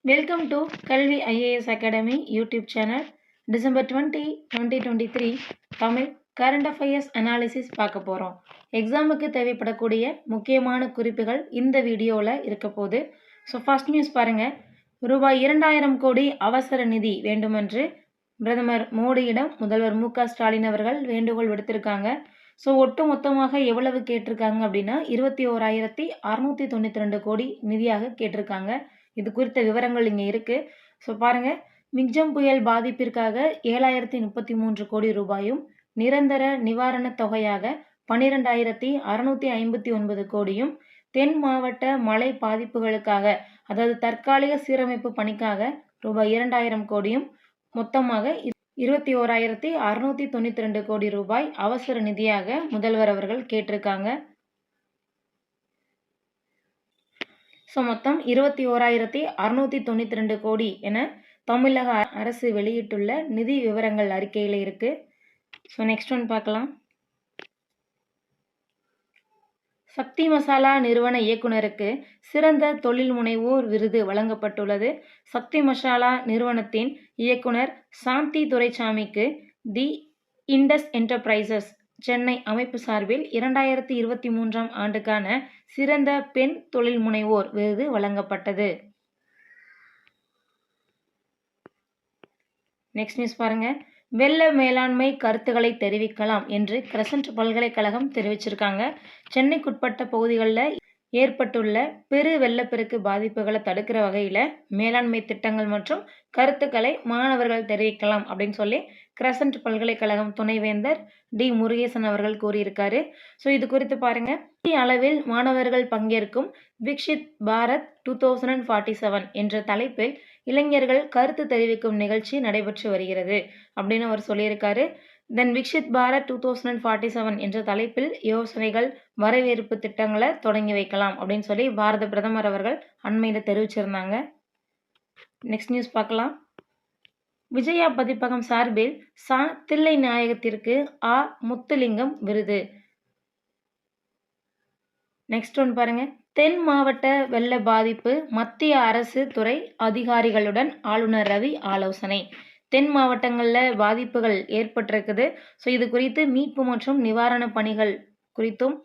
Welcome to கல்வி IAS academy YouTube channel. December 20, 2023 Tamil current affairs analysis பார்க்க போகிறோம். எக்ஸாமுக்கு தேவைப்படக்கூடிய முக்கியமான குறிப்புகள் இந்த வீடியோவில் இருக்க போகுது. ஸோ ஃபர்ஸ்ட் நியூஸ் பாருங்கள். ரூபாய் 2000 கோடி அவசர நிதி வேண்டுமென்று பிரதமர் மோடியிடம் முதல்வர் மு.க. ஸ்டாலின் அவர்கள் வேண்டுகோள் விடுத்திருக்காங்க. ஸோ ஒட்டு மொத்தமாக எவ்வளவு கேட்டிருக்காங்க அப்படின்னா 21,692 கோடி நிதியாக கேட்டிருக்காங்க. இது குறித்த விவரங்கள் இங்கே இருக்குது. ஸோ பாருங்கள், மிக்ஜம் புயல் பாதிப்பிற்காக 7,033 கோடி ரூபாயும் நிரந்தர நிவாரணத் தொகையாக 12,659 கோடியும் தென் மாவட்ட மழை பாதிப்புகளுக்காக அதாவது தற்காலிக சீரமைப்பு பணிக்காக ரூபாய் 2,000 கோடியும் மொத்தமாக 21,692 கோடி ரூபாய் அவசர நிதியாக முதல்வர் அவர்கள் கேட்டிருக்காங்க. ஸோ மொத்தம் 21,692 கோடி என தமிழக அரசு வெளியிட்டுள்ள நிதி விவரங்கள் அறிக்கையில் இருக்குது. ஸோ நெக்ஸ்ட் ஒன் பார்க்கலாம். சக்தி மசாலா நிறுவன இயக்குனருக்கு சிறந்த தொழில் முனைவோர் விருது வழங்கப்பட்டுள்ளது. சக்தி மசாலா நிறுவனத்தின் இயக்குனர் சாந்தி துரைசாமிக்கு தி இண்டஸ் என்டர்பிரைசஸ் சென்னை அமைப்பு சார்பில் 2023 ஆண்டுக்கான சிறந்த பெண் தொழில் முனைவோர் விருது வழங்கப்பட்டது. நெக்ஸ்ட் நியூஸ் பாருங்க. வெள்ள மேலாண்மை கருத்துக்களை தெரிவிக்கலாம் என்று கிரசன்ட் பல்கலைக்கழகம் தெரிவிச்சிருக்காங்க. சென்னைக்குட்பட்ட பகுதிகளில் ஏற்பட்டுள்ள பெரு வெள்ளப்பெருக்கு பாதிப்புகளை தடுக்கிற வகையில் மேலாண்மை திட்டங்கள் மற்றும் கருத்துக்களை மாணவர்கள் தெரிவிக்கலாம் அப்படின்னு சொல்லி கிரசன்ட் பல்கலைக்கழகம் துணைவேந்தர் டி முருகேசன் அவர்கள் கூறியிருக்காரு. ஸோ இது குறித்து பாருங்க. இந்திய அளவில் மாணவர்கள் பங்கேற்கும் விக்ஷித் பாரத் 2047 என்ற தலைப்பில் இளைஞர்கள் கருத்து தெரிவிக்கும் நிகழ்ச்சி நடைபெற்று வருகிறது அப்படின்னு அவர் சொல்லியிருக்காரு. தென் விக்ஷித் பாரத் 2047 என்ற தலைப்பில் யோசனைகள் வரவேற்பு திட்டங்களை தொடங்கி வைக்கலாம் அப்படின்னு சொல்லி பாரத பிரதமர் அவர்கள் அண்மையில் தெரிவிச்சிருந்தாங்க. நெக்ஸ்ட் நியூஸ் பார்க்கலாம். விஜயா பதிப்பகம் சார்பில் தில்லை நாயகத்திற்கு முத்துலிங்கம் விருது. நெக்ஸ்ட் ஒன் பாருங்க. தென் மாவட்ட வெள்ள பாதிப்பு மத்திய அரசு துறை அதிகாரிகளுடன் ஆளுநர் ரவி ஆலோசனை. தென் மாவட்டங்களில் பாதிப்புகள் ஏற்பட்டிருக்குது. ஸோ இது குறித்து மீட்பு மற்றும் நிவாரண பணிகள் குறித்தும்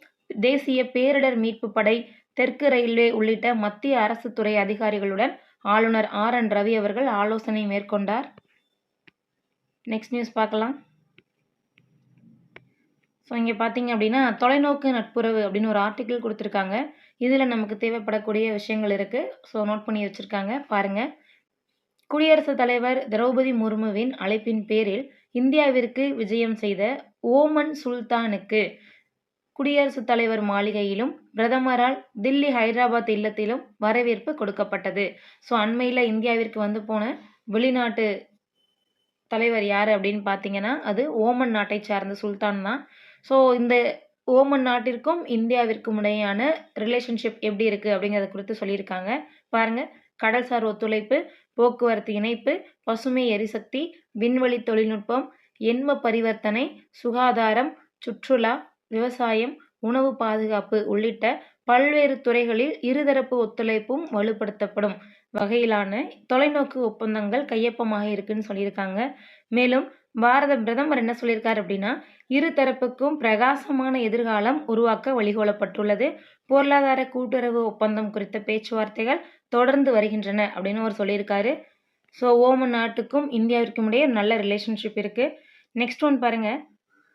தேசிய பேரிடர் மீட்பு படை, தெற்கு ரயில்வே உள்ளிட்ட மத்திய அரசு துறை அதிகாரிகளுடன் ஆளுநர் RN ரவி அவர்கள் ஆலோசனை மேற்கொண்டார். நெக்ஸ்ட் நியூஸ் பார்க்கலாம். ஸோ இங்கே பார்த்தீங்க அப்படின்னா தொலைநோக்கு நட்புறவு அப்படின்னு ஒரு ஆர்டிக்கிள் கொடுத்துருக்காங்க. இதில் நமக்கு தேவைப்படக்கூடிய விஷயங்கள் இருக்குது. ஸோ நோட் பண்ணி வச்சுருக்காங்க பாருங்கள். குடியரசுத் தலைவர் திரௌபதி முர்முவின் அழைப்பின் பேரில் இந்தியாவிற்கு விஜயம் செய்த ஓமன் சுல்தானுக்கு குடியரசுத் தலைவர் மாளிகையிலும் பிரதமரால் தில்லி ஹைதராபாத் இல்லத்திலும் வரவேற்பு கொடுக்கப்பட்டது. ஸோ அண்மையில் இந்தியாவிற்கு வந்து போன வெளிநாட்டு தலைவர் யார் அப்படின்னு பார்த்தீங்கன்னா அது ஓமன் நாட்டை சார்ந்த சுல்தான் தான். ஸோ இந்த ஓமன் நாட்டிற்கும் இந்தியாவிற்கும் இடையான ரிலேஷன்ஷிப் எப்படி இருக்குது அப்படிங்கிறத குறித்து சொல்லியிருக்காங்க பாருங்கள். கடல்சார் ஒத்துழைப்பு, போக்குவரத்து இணைப்பு, பசுமை எரிசக்தி, விண்வெளி தொழில்நுட்பம், எண்ம பரிவர்த்தனை, சுகாதாரம், சுற்றுலா, விவசாயம், உணவு பாதுகாப்பு உள்ளிட்ட பல்வேறு துறைகளில் இருதரப்பு ஒத்துழைப்பும் வலுப்படுத்தப்படும் வகையிலான தொலைநோக்கு ஒப்பந்தங்கள் கையொப்பமாக இருக்குன்னு சொல்லியிருக்காங்க. மேலும் பாரத பிரதமர் என்ன சொல்லியிருக்காரு அப்படின்னா இருதரப்புக்கும் பிரகாசமான எதிர்காலம் உருவாக்க வழிகோலப்பட்டுள்ளது. பொருளாதார கூட்டுறவு ஒப்பந்தம் குறித்த பேச்சுவார்த்தைகள் தொடர்ந்து வருகின்றன அப்படின்னு அவர் சொல்லியிருக்காரு. ஸோ ஓமன் நாட்டுக்கும் இந்தியாவிற்கும் இடையே நல்ல ரிலேஷன்ஷிப் இருக்குது. நெக்ஸ்ட் ஒன் பாருங்க.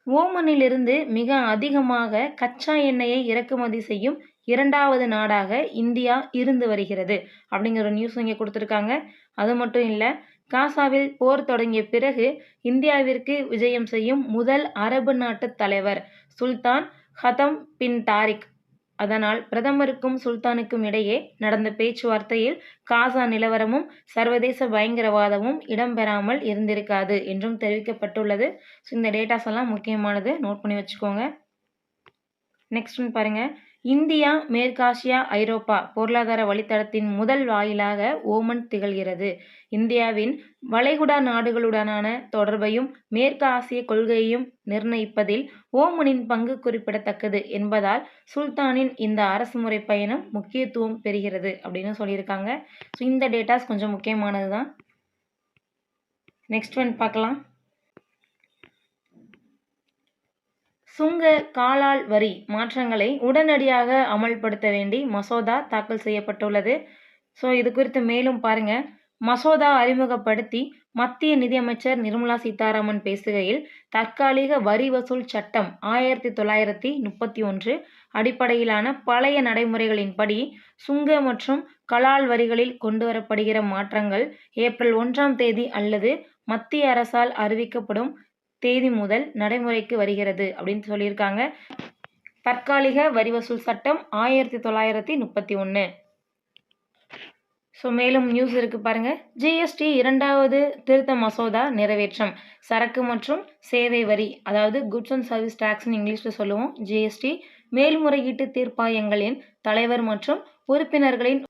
ஓமனிலிருந்து மிக அதிகமாக கச்சா எண்ணெயை இறக்குமதி செய்யும் 2வது நாடாக இந்தியா இருந்து வருகிறது அப்படிங்கிற ஒரு நியூஸ் இங்கே கொடுத்துருக்காங்க. அது மட்டும் இல்லை, காசாவில் போர் தொடங்கிய பிறகு இந்தியாவிற்கு விஜயம் செய்யும் முதல் அரபு நாட்டு தலைவர் சுல்தான் ஹதம் பின் தாரிக். அதனால் பிரதமருக்கும் சுல்தானுக்கும் இடையே நடந்த பேச்சுவார்த்தையில் காசா நிலவரமும் சர்வதேச பயங்கரவாதமும் இடம்பெறாமல் இருந்திருக்காது என்றும் தெரிவிக்கப்பட்டுள்ளது. ஸோ இந்த டேட்டாஸ் எல்லாம் முக்கியமானது, நோட் பண்ணி வச்சுக்கோங்க. நெக்ஸ்ட் பாருங்க. இந்தியா, மேற்காசியா, ஐரோப்பா பொருளாதார வழித்தடத்தின் முதல் வாயிலாக ஓமன் திகழ்கிறது. இந்தியாவின் வளைகுடா நாடுகளுடனான தொடர்பையும் மேற்கு ஆசிய கொள்கையையும் நிர்ணயிப்பதில் ஓமனின் பங்கு குறிப்பிடத்தக்கது என்பதால் சுல்தானின் இந்த அரசுமுறை பயணம் முக்கியத்துவம் பெறுகிறது அப்படின்னு சொல்லியிருக்காங்க. ஸோ இந்த டேட்டாஸ் கொஞ்சம் முக்கியமானது தான். நெக்ஸ்ட் ஒன் பார்க்கலாம். சுங்க காலால் வரி மாற்றங்களை உடனடியாக அமல்படுத்த வேண்டி மசோதா தாக்கல் செய்யப்பட்டுள்ளது. ஸோ இது குறித்து மேலும் பாருங்க. மசோதா அறிமுகப்படுத்தி மத்திய நிதியமைச்சர் நிர்மலா சீதாராமன் பேசுகையில், தற்காலிக வரி வசூல் சட்டம் 1931 அடிப்படையிலான பழைய நடைமுறைகளின்படி சுங்க மற்றும் கலால் வரிகளில் கொண்டுவரப்படுகிற மாற்றங்கள் ஏப்ரல் 1ஆம் தேதி அல்லது மத்திய அரசால் அறிவிக்கப்படும் தேதி முதல் நடைமுறைக்கு வருகிறது அப்படின்னு சொல்லியிருக்காங்க. தற்காலிக வரி வசூல் சட்டம் 1931. ஸோ மேலும் நியூஸ் இருக்கு பாருங்க. ஜிஎஸ்டி 2வது திருத்த மசோதா நிறைவேற்றம். சரக்கு மற்றும் சேவை வரி, அதாவது குட்ஸ் அண்ட் சர்வீஸ் டாக்ஸ்னு இங்கிலீஷில் சொல்லுவோம். ஜிஎஸ்டி மேல்முறையீட்டு தீர்ப்பாயங்களின் தலைவர் மற்றும் உறுப்பினர்களின்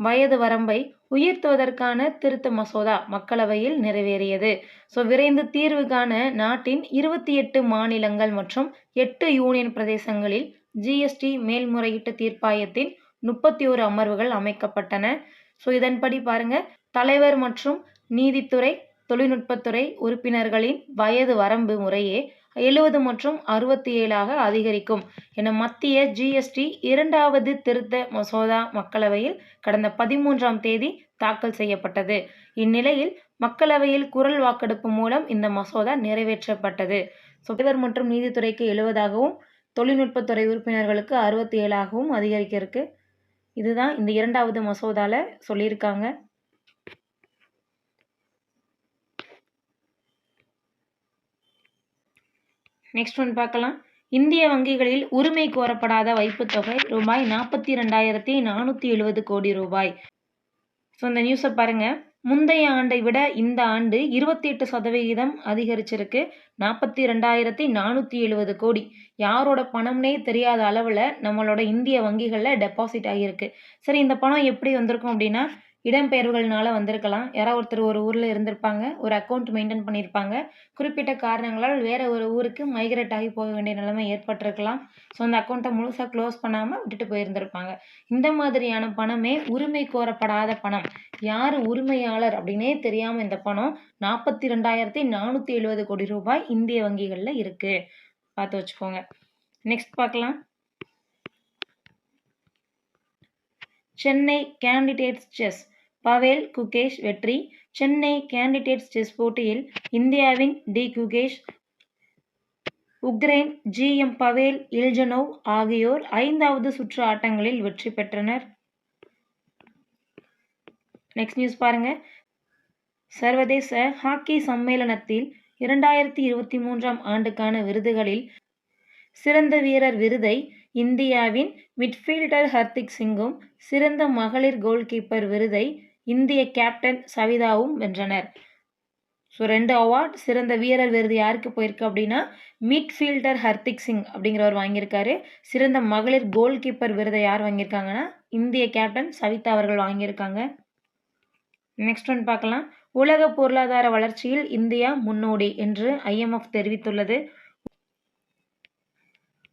வயது வரம்பை உயர்த்துவதற்கான திருத்த மசோதா மக்களவையில் நிறைவேறியது. ஸோ விரைந்து தீர்வு காண நாட்டின் 28 மாநிலங்கள் மற்றும் 8 யூனியன் பிரதேசங்களில் ஜிஎஸ்டி மேல்முறையீட்டு தீர்ப்பாயத்தின் 31 அமர்வுகள் அமைக்கப்பட்டன. ஸோ இதன்படி பாருங்க, தலைவர் மற்றும் நீதித்துறை தொழில்நுட்பத்துறை உறுப்பினர்களின் வயது வரம்பு முறையே 70 மற்றும் 67 அதிகரிக்கும் என மத்திய ஜிஎஸ்டி 2வது திருத்த மசோதா மக்களவையில் கடந்த 13ஆம் தேதி தாக்கல் செய்யப்பட்டது. இந்நிலையில் மக்களவையில் குரல் வாக்கெடுப்பு மூலம் இந்த மசோதா நிறைவேற்றப்பட்டது. தலைவர் மற்றும் நீதித்துறைக்கு 70ஆகவும் தொழில்நுட்பத்துறை உறுப்பினர்களுக்கு 67ஆகவும் அதிகரிக்க இருக்கு. இதுதான் இந்த 2வது மசோதால சொல்லியிருக்காங்க. நெக்ஸ்ட் ஒன் பார்க்கலாம். இந்திய வங்கிகளில் உரிமை கோரப்படாத வைப்புத் தொகை ரூபாய் 42,470 கோடி ரூபாய். ஸோ இந்த நியூஸை பாருங்க. முந்தைய ஆண்டை விட இந்த ஆண்டு 28% அதிகரிச்சிருக்கு. 42,470 கோடி யாரோட பணம்னே தெரியாத அளவில் நம்மளோட இந்திய வங்கிகளில் டெபாசிட் ஆகியிருக்கு. சரி, இந்த பணம் எப்படி வந்திருக்கும் அப்படின்னா, இடம்பெயர்வுகள்னால வந்திருக்கலாம். யாராவது ஒருத்தர் ஒரு ஊரில் இருந்திருப்பாங்க, ஒரு அக்கௌண்ட் மெயின்டைன் பண்ணியிருப்பாங்க, குறிப்பிட்ட காரணங்களால் வேறு ஒரு ஊருக்கு மைக்ரேட் ஆகி போக வேண்டிய நிலைமை ஏற்பட்டிருக்கலாம். ஸோ அந்த அக்கௌண்ட்டை முழுசாக க்ளோஸ் பண்ணாமல் விட்டுட்டு போயிருந்திருப்பாங்க. இந்த மாதிரியான பணமே உரிமை கோரப்படாத பணம். யார் உரிமையாளர் அப்படின்னே தெரியாமல் இந்த பணம் 42,470 கோடி ரூபாய் இந்திய வங்கிகளில் இருக்கு. பார்த்து வச்சுக்கோங்க. நெக்ஸ்ட் பார்க்கலாம். சென்னை கேண்டிடேட்ஸ் செஸ் பவேல் குகேஷ் வெற்றி. சென்னை கேண்டிடேட்ஸ் செஸ் போட்டியில் இந்தியாவின் டி குகேஷ், உக்ரைன் ஜி.எம். பவேல் இல்ஜனோவ் ஆகியோர் 5வது சுற்று ஆட்டங்களில் வெற்றி பெற்றனர். நெக்ஸ்ட் நியூஸ் பாருங்க. சர்வதேச ஹாக்கி சம்மேளனத்தில் 2023ஆம் ஆண்டுக்கான விருதுகளில் சிறந்த வீரர் விருதை இந்தியாவின் மிட்ஃபீல்டர் ஹர்திக் சிங்கும், சிறந்த மகளிர் கோல்கீப்பர் விருதை இந்திய கேப்டன் சவிதாவும் வென்றனர். So 2 award. சிறந்த வீரர் விருது யாருக்கு போயிருக்கு அப்படின்னா, மிட்ஃபீல்டர் ஹர்திக் சிங் அப்படிங்கிறவர் வாங்கியிருக்காரு. சிறந்த மகளிர் கோல்கீப்பர் விருதை யார் வாங்கியிருக்காங்கன்னா, இந்திய கேப்டன் சவிதா அவர்கள் வாங்கியிருக்காங்க. நெக்ஸ்ட் ஒன் பார்க்கலாம். உலக பொருளாதார வளர்ச்சியில் இந்தியா முன்னோடி என்று IMF தெரிவித்துள்ளது.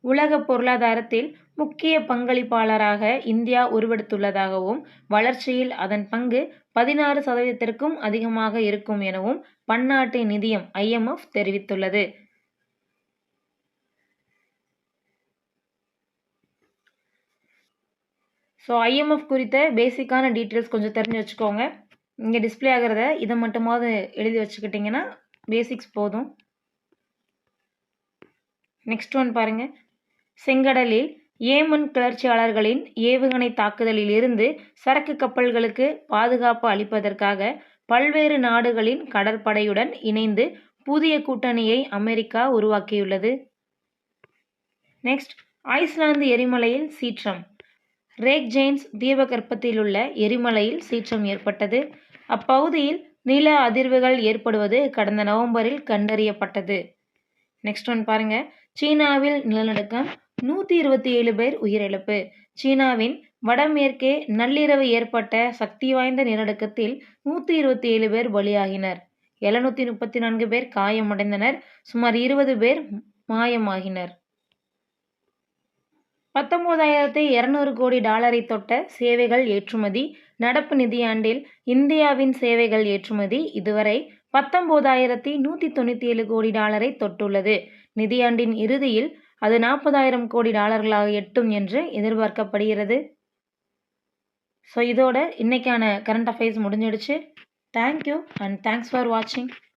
உலக பொருளாதாரத்தில் முக்கிய பங்களிப்பாளராக இந்தியா உருவெடுத்துள்ளதாகவும், வளர்ச்சியில் அதன் பங்கு 16%க்கும் அதிகமாக இருக்கும் எனவும் பன்னாட்டு நிதியம் IMF தெரிவித்துள்ளது. ஸோ IMF குறித்த பேசிக்கான டீட்டெயில்ஸ் கொஞ்சம் தெரிஞ்சு வச்சுக்கோங்க. இங்கே டிஸ்பிளே ஆகிறத இதை மட்டுமாவது எழுதி வச்சுக்கிட்டிங்கன்னா பேசிக்ஸ் போதும். நெக்ஸ்ட் ஒன் பாருங்க. செங்கடலில் ஏமன் கிளர்ச்சியாளர்களின் ஏவுகணை தாக்குதலில் இருந்து சரக்கு கப்பல்களுக்கு பாதுகாப்பு அளிப்பதற்காக பல்வேறு நாடுகளின் கடற்படையுடன் இணைந்து புதிய கூட்டணியை அமெரிக்கா உருவாக்கியுள்ளது. நெக்ஸ்ட், ஐஸ்லாந்து எரிமலையில் சீற்றம். ரேக்ஜெய்ன்ஸ் தீபகற்பத்தில் உள்ள எரிமலையில் சீற்றம் ஏற்பட்டது. அப்பகுதியில் நில அதிர்வுகள் ஏற்படுவது கடந்த நவம்பரில் கண்டறியப்பட்டது. நெக்ஸ்ட் ஒன் பாருங்க. சீனாவில் நிலநடுக்கம். 127 பேர் உயிரிழப்பு. சீனாவின் வடமேற்கே நள்ளிரவு ஏற்பட்ட சக்தி வாய்ந்த நிலநடுக்கத்தில் 127 பேர் பலியாகினர். 734 பேர் காயமடைந்தனர். சுமார் 20 பேர் மாயமாகினர். $19,200 கோடி தொட்ட சேவைகள் ஏற்றுமதி. நடப்பு நிதியாண்டில் இந்தியாவின் சேவைகள் ஏற்றுமதி இதுவரை $19,197 கோடி தொட்டுள்ளது. நிதியாண்டின் இறுதியில் அது $40,000 கோடி எட்டும் என்று எதிர்பார்க்கப்படுகிறது. ஸோ இதோட இன்னைக்கான கரண்ட் அஃபேர்ஸ் முடிஞ்சிடுச்சு. தேங்க்யூ அண்ட் தேங்க்ஸ் ஃபார் வாட்சிங்.